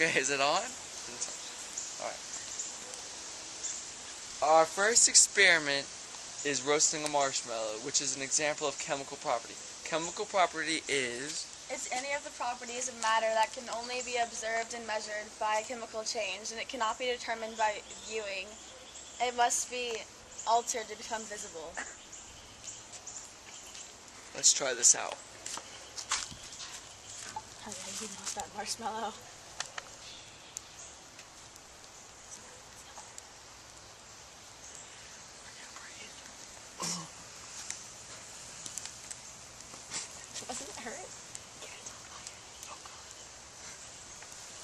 Okay, is it on? Alright. Our first experiment is roasting a marshmallow, which is an example of chemical property. Chemical property is... It's any of the properties of matter that can only be observed and measured by a chemical change, and it cannot be determined by viewing. It must be altered to become visible. Let's try this out. How did I eat off that marshmallow? Doesn't it hurt?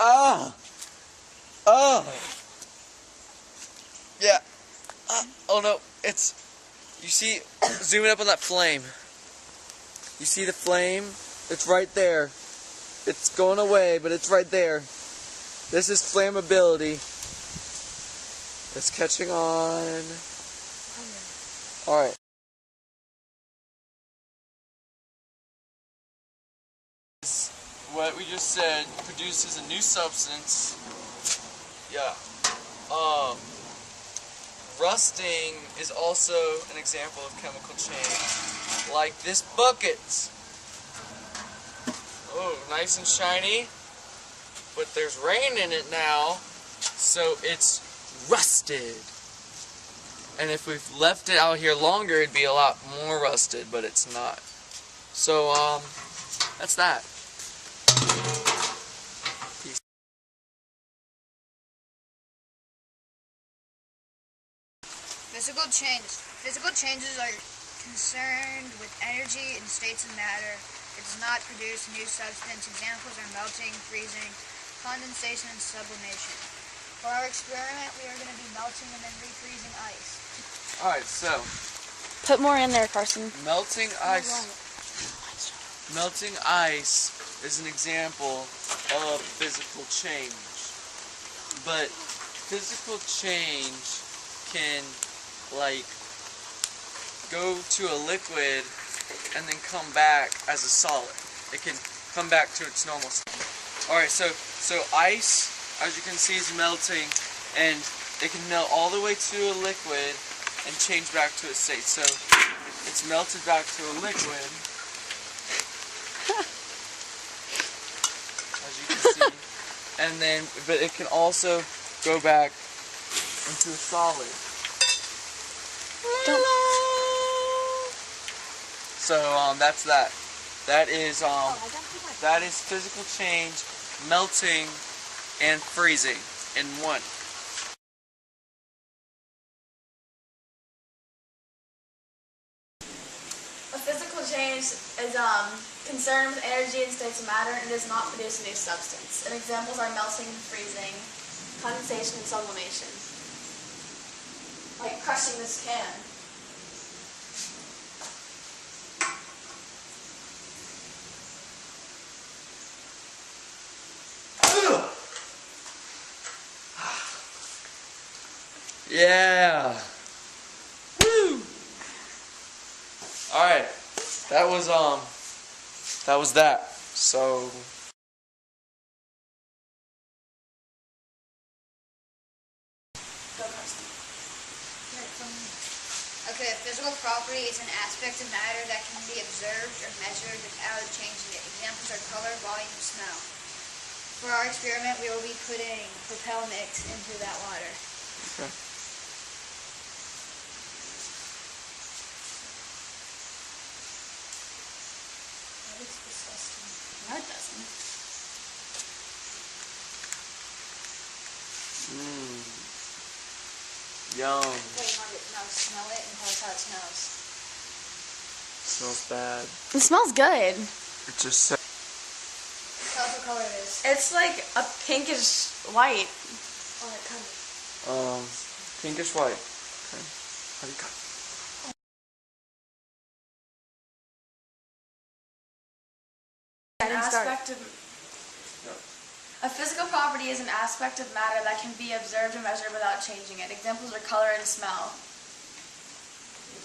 Ah! Oh! Yeah. Oh no, it's... You see, zooming up on that flame. You see the flame? It's right there. It's going away, but it's right there. This is flammability. It's catching on. Alright. What we just said produces a new substance. Yeah. Rusting is also an example of chemical change. Like this bucket. Oh, nice and shiny. But there's rain in it now, so it's rusted. And if we've left it out here longer, it'd be a lot more rusted, but it's not. So, that's that. Peace. Physical changes are concerned with energy and states of matter. It does not produce a new substance. Examples are melting, freezing, condensation, and sublimation. For our experiment, we are going to be melting and then refreezing ice. Alright, so Put more in there, Carson. melting ice is an example of physical change. But physical change can, like, go to a liquid and then come back as a solid. It can come back to its normal state. Alright, so ice, as you can see, is melting, and it can melt all the way to a liquid and change back to its state. So it's melted back to a liquid, as you can see, and then, but it can also go back into a solid. So that's that. That is physical change, melting, and freezing in one. A physical change is concerned with energy and states of matter and does not produce a new substance. And examples are melting and freezing, condensation and sublimation. Like crushing this can. Yeah. Woo. All right. That was that. So Okay, a physical property is an aspect of matter that can be observed or measured without changing it. Examples are color, volume, and smell. For our experiment, we will be putting Propel mix into that water. okay. That is disgusting. No, it doesn't. Yum. Wait, Margaret, now smell it and tell us how it smells. Smells bad. It smells good. It just said. Tell us what color it is. It's like a pinkish white. Oh, it comes. Pinkish white. Okay. How do you cut? A physical property is an aspect of matter that can be observed and measured without changing it. Examples are color and smell.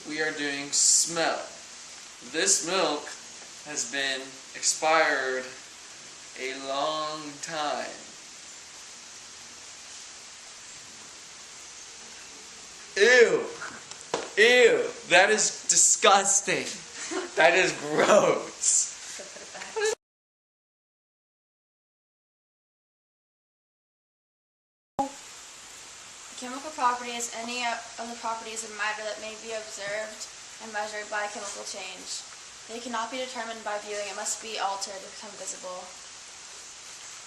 We are doing smell. This milk has been expired a long time. Ew. Ew. That is disgusting. That is gross. Go put it back. Chemical property is any of the properties of matter that may be observed and measured by chemical change. They cannot be determined by viewing. It must be altered to become visible.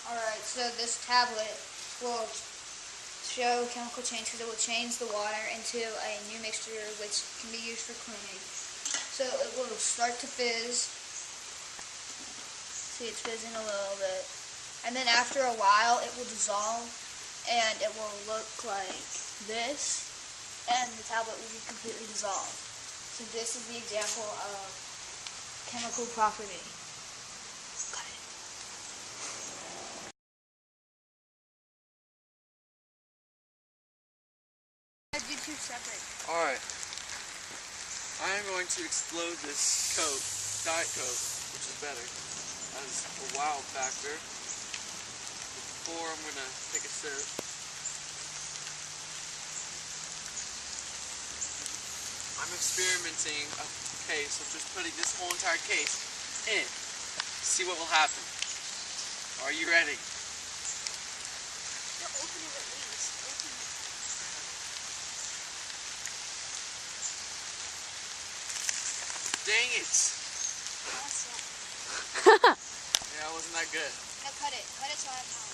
Alright, so this tablet will show chemical change because it will change the water into a new mixture which can be used for cleaning. So it will start to fizz. See, it's fizzing a little bit. And then after a while it will dissolve and it will look like this, and the tablet will be completely dissolved. So this is the example of chemical property. Cut it. I do two separate. Alright. I am going to explode this Coke, Diet Coke, which is better, as a wow factor. Before I'm going to take a sip. I'm experimenting a case of just putting this whole entire case in. See what will happen. Are you ready? No, open it at least. Open it. Dang it! Awesome. Yeah, wasn't that good? Now cut it. Cut it so I have